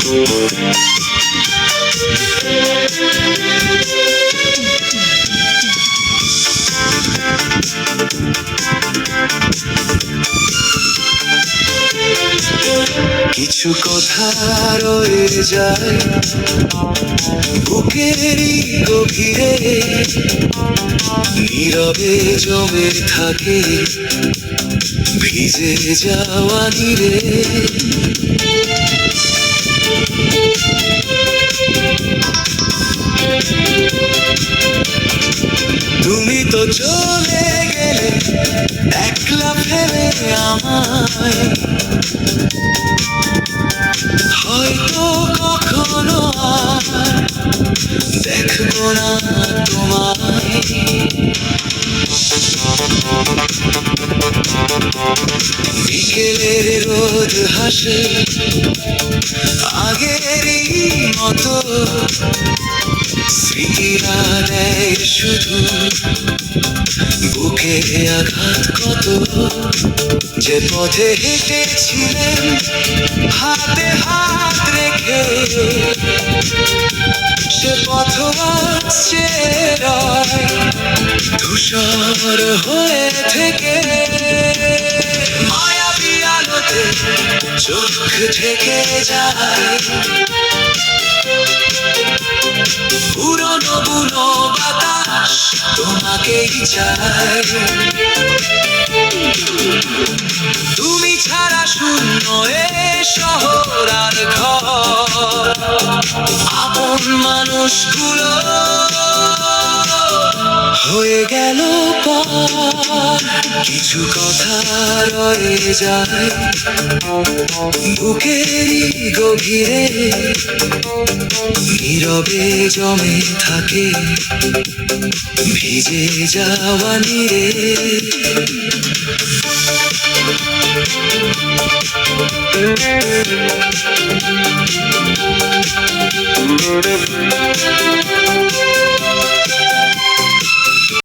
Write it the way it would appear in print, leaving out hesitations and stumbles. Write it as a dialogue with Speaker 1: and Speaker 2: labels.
Speaker 1: কিছু কথা রয়ে যায় বুকেরই গভীরে, নীরবে জমে থাকে ভিজে যাওয়া নীরে। তুমি তো চলে গেলে একলা ফেলে আমায়, হয়তো কখনো আর দেখবো না তোমায়। বিকেলের রোদ হাসে আগেরই মতো, স্মৃতিরা নেয় শুধু বুকে আঘাত কত। যে পথে হেঁটেছিলেন হাতে হাত রেখে, সে পথ আছে ধূসর হয়ে থেকে। মায়াবী আলোতে চোখ ঢেকে যায়, পুরনো বুনো বাতাস তোমাকেই চায়। তুমি ছাড়া শূন্য এ শহর আর ঘর, আপন মানুষগুলো হয়ে গেল পর। কিছু কথা রয়ে যায় বুকেরই গভীরে, নীরবে জমে থাকে ভিজে যাওয়া নীরে।